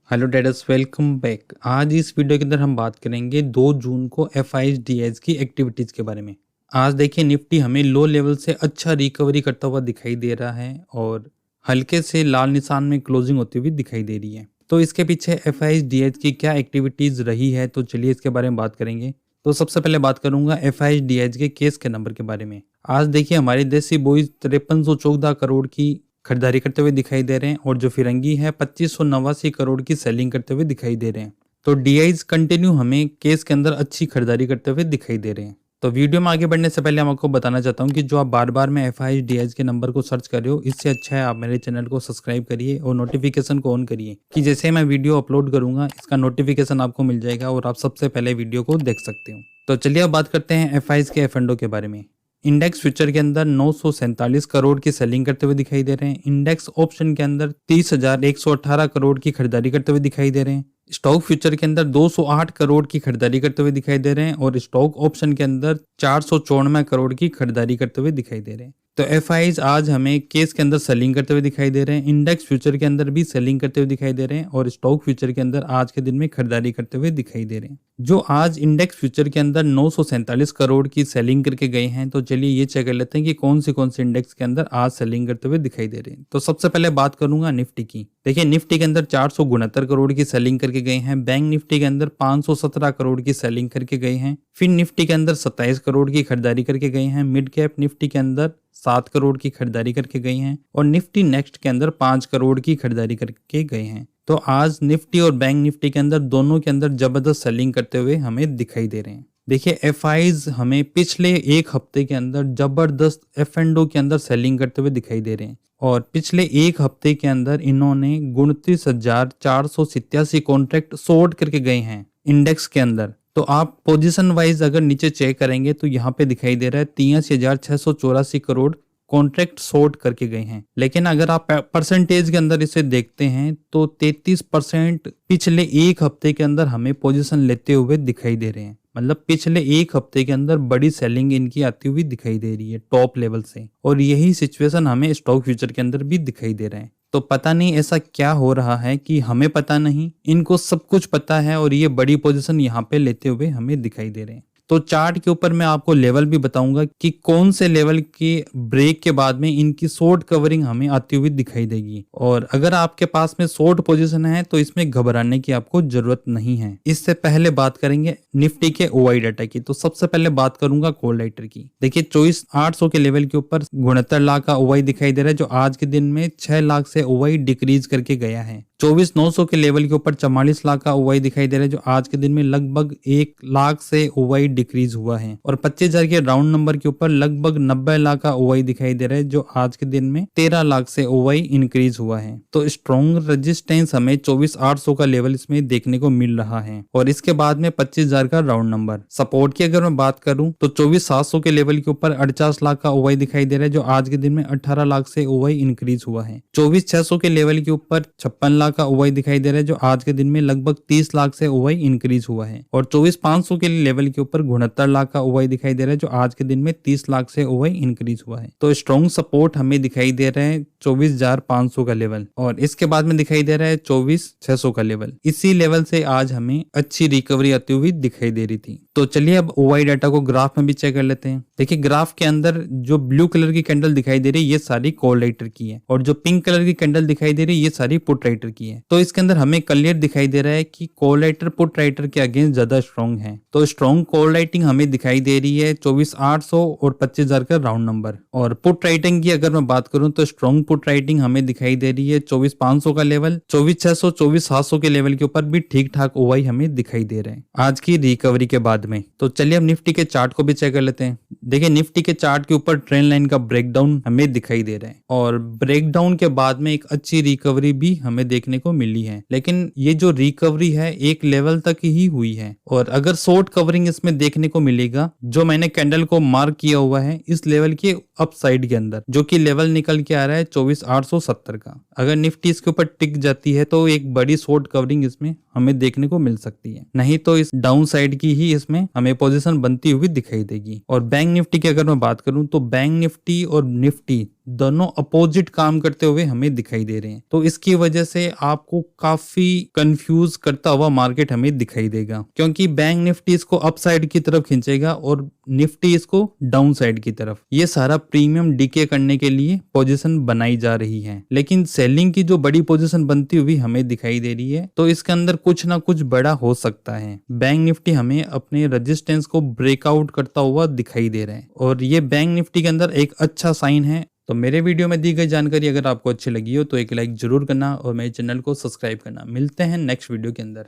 Hello traders, welcome back. आज इस video के अंदर हम बात करेंगे 2 जून को FIS की एक्टिविटीज़ के बारे में। आज देखिए निफ्टी हमें लो लेवल से अच्छा रिकवरी करता हुआ दिखाई दे रहा है और हल्के से लाल निशान में क्लोजिंग होती हुई दिखाई दे रही है। तो इसके पीछे FIS की क्या एक्टिविटीज़ रही है, तो चलिए इसके बारे में बात करेंगे। तो सबसे पहले बात करूंगा FIS के केस के नंबर के बारे में। आज देखिए हमारे देसी बॉयज 5314 करोड़ की खरीदारी करते हुए दिखाई दे रहे हैं और जो फिरंगी है 2589 करोड़ की सेलिंग करते हुए दिखाई दे रहे हैं। तो DIs कंटिन्यू हमें केस के अंदर अच्छी खरीदारी करते हुए दिखाई दे रहे हैं। तो वीडियो में आगे बढ़ने से पहले हम आपको बताना चाहता हूं कि जो आप बार बार में FIS के नंबर को सर्च कर रहे हो, इससे अच्छा है आप मेरे चैनल को सब्सक्राइब करिए और नोटिफिकेशन को ऑन करिए कि जैसे मैं वीडियो अपलोड करूंगा इसका नोटिफिकेशन आपको मिल जाएगा और आप सबसे पहले वीडियो को देख सकते हो। तो चलिए अब बात करते हैं FIS के F&O के बारे में। इंडेक्स फ्यूचर के अंदर 947 करोड़ की सेलिंग करते हुए दिखाई दे रहे हैं। इंडेक्स ऑप्शन के अंदर 30,118 करोड़ की खरीदारी करते हुए दिखाई दे रहे हैं। स्टॉक फ्यूचर के अंदर 208 करोड़ की खरीदारी करते हुए दिखाई दे रहे हैं और स्टॉक ऑप्शन के अंदर 494 करोड़ की खरीदारी करते हुए दिखाई दे रहे हैं। तो FIs आज हमें केस के अंदर सेलिंग करते हुए दिखाई दे रहे हैं। इंडेक्स फ्यूचर के अंदर भी सेलिंग करते हुए दिखाई दे रहे हैं और स्टॉक फ्यूचर के अंदर आज के दिन में खरीदारी करते हुए दिखाई दे रहे हैं। जो आज इंडेक्स फ्यूचर के अंदर 947 करोड़ की सेलिंग करके गए हैं, तो चलिए ये चेक कर लेते हैं कि कौन से इंडेक्स के अंदर आज सेलिंग करते हुए दिखाई दे रहे हैं। तो सबसे पहले बात करूंगा निफ्टी की। देखिए निफ्टी के अंदर 469 करोड़ की सेलिंग करके गए हैं। बैंक निफ्टी के अंदर 517 करोड़ की सेलिंग करके गए हैं। फिर निफ्टी के अंदर 27 करोड़ की खरीदारी करके गए हैं। मिड कैप निफ्टी के अंदर 7 करोड़ की खरीदारी करके गए हैं और निफ्टी नेक्स्ट के अंदर 5 करोड़ की खरीदारी करके गए हैं। तो आज निफ्टी और बैंक निफ्टी के अंदर दोनों के अंदर जबरदस्त सेलिंग करते हुए हमें दिखाई दे रहे हैं। देखिए FIs हमें पिछले एक हफ्ते के अंदर जबरदस्त F&O के अंदर सेलिंग करते हुए दिखाई दे रहे हैं और पिछले एक हफ्ते के अंदर इन्होंने 29,487 कॉन्ट्रैक्ट शॉर्ट करके गए हैं इंडेक्स के अंदर। तो आप पोजीशन वाइज अगर नीचे चेक करेंगे तो यहाँ पे दिखाई दे रहा है 83,684 करोड़ कॉन्ट्रैक्ट शॉर्ट करके गए हैं। लेकिन अगर आप परसेंटेज के अंदर इसे देखते हैं तो 33% पिछले एक हफ्ते के अंदर हमें पोजीशन लेते हुए दिखाई दे रहे हैं। मतलब पिछले एक हफ्ते के अंदर बड़ी सेलिंग इनकी आती हुई दिखाई दे रही है टॉप लेवल से, और यही सिचुएशन हमें स्टॉक फ्यूचर के अंदर भी दिखाई दे रहा है। तो पता नहीं ऐसा क्या हो रहा है कि हमें पता नहीं, इनको सब कुछ पता है और ये बड़ी पोजीशन यहाँ पे लेते हुए हमें दिखाई दे रहे हैं। तो चार्ट के ऊपर मैं आपको लेवल भी बताऊंगा कि कौन से लेवल के ब्रेक के बाद में इनकी शॉर्ट कवरिंग हमें आती हुई दिखाई देगी। और अगर आपके पास में शॉर्ट पोजीशन है तो इसमें घबराने की आपको जरूरत नहीं है। इससे पहले बात करेंगे निफ्टी के OI डाटा की। तो सबसे पहले बात करूंगा कॉल राइटर की। देखिए 24,800 के लेवल के ऊपर 69 लाख का OI दिखाई दे रहा है, जो आज के दिन में 6 लाख से OI डिक्रीज करके गया है। 24,900 के लेवल के ऊपर 44 लाख का OI दिखाई दे रहा है, जो आज के दिन में लगभग 1 लाख से OI डिक्रीज हुआ है। और 25,000 के राउंड नंबर के ऊपर लगभग 90 लाख का OI दिखाई दे रहा है, जो आज के दिन में 13 लाख से OI इंक्रीज हुआ है। तो स्ट्रॉन्ग रेजिस्टेंस हमें 24,800 का लेवल इसमें देखने को मिल रहा है। और इसके बाद में 25,000 का राउंड नंबर। सपोर्ट की अगर मैं बात करूं तो 24,700 के लेवल के ऊपर 48 लाख का OI दिखाई दे रहा है, जो आज के दिन में 18 लाख से OI इंक्रीज हुआ है। 24,600 के लेवल के ऊपर 56 लाख का OI दिखाई दे रहा है, जो आज के दिन में लगभग 30 लाख से OI इंक्रीज हुआ है। और 24,500 के लेवल के ऊपर 69 लाख का OI दिखाई दे रहा है, जो आज के दिन में 30 लाख से OI इंक्रीज हुआ है। तो स्ट्रॉन्ग सपोर्ट हमें दिखाई दे रहा है 24,500 का लेवल, और इसके बाद में दिखाई दे रहा है 24,600 का लेवल। इसी लेवल से आज हमें अच्छी रिकवरी आती हुई दिखाई दे रही थी। तो चलिए अब OI डाटा को ग्राफ में भी चेक कर लेते हैं। देखिए ग्राफ के अंदर जो ब्लू कलर की कैंडल दिखाई दे रही है ये सारी कॉल राइटर की है, और जो पिंक कलर की कैंडल दिखाई दे रही है ये सारी पुट राइटर की है। तो इसके अंदर हमें क्लियर दिखाई दे रहा है कि कॉल राइटर पुट राइटर के अगेंस्ट ज्यादा स्ट्रॉन्ग है। तो स्ट्रॉन्ग कॉल राइटिंग हमें दिखाई दे रही है 24,800 और 25,000 का राउंड नंबर। और पुट राइटिंग की अगर मैं बात करूं तो स्ट्रॉन्ग पुट राइटिंग हमें दिखाई दे रही है 24,500 का लेवल, 24,600, 24,700 के लेवल के ऊपर भी ठीक ठाक OI हमें दिखाई दे रहे हैं आज की रिकवरी के बाद में। तो चलिए अब निफ्टी के चार्ट को भी चेक कर लेते हैं। देखिए निफ्टी के चार्ट के ऊपर ट्रेंड लाइन का ब्रेकडाउन हमें दिखाई दे रहा है, और ब्रेकडाउन के बाद में एक अच्छी रिकवरी भी हमें देखने को मिली है। लेकिन ये जो रिकवरी है एक लेवल तक ही हुई है, और अगर शॉर्ट कवरिंग इसमें देखने को मिलेगा, जो मैंने कैंडल को मार्क किया हुआ है इस लेवल के अपसाइड के अंदर, जो कि लेवल निकल के आ रहा है 24,870 का। अगर निफ्टी इसके ऊपर टिक जाती है तो एक बड़ी शॉर्ट कवरिंग इसमें हमें देखने को मिल सकती है, नहीं तो इस डाउन साइड की ही इसमें हमें पोजीशन बनती हुई दिखाई देगी। और बैंक निफ्टी की अगर मैं बात करूं तो बैंक निफ्टी और निफ्टी दोनों अपोजिट काम करते हुए हमें दिखाई दे रहे हैं। तो इसकी वजह से आपको काफी कंफ्यूज करता हुआ मार्केट हमें दिखाई देगा, क्योंकि बैंक निफ्टी इसको अपसाइड की तरफ खींचेगा और निफ्टी इसको डाउन साइड की तरफ। ये सारा प्रीमियम डीके करने के लिए पोजीशन बनाई जा रही है, लेकिन सेलिंग की जो बड़ी पोजीशन बनती हुई हमें दिखाई दे रही है, तो इसके अंदर कुछ ना कुछ बड़ा हो सकता है। बैंक निफ्टी हमें अपने रेजिस्टेंस को ब्रेकआउट करता हुआ दिखाई दे रहा है और ये बैंक निफ्टी के अंदर एक अच्छा साइन है। तो मेरे वीडियो में दी गई जानकारी अगर आपको अच्छी लगी हो तो एक लाइक जरूर करना और मेरे चैनल को सब्सक्राइब करना। मिलते हैं नेक्स्ट वीडियो के अंदर।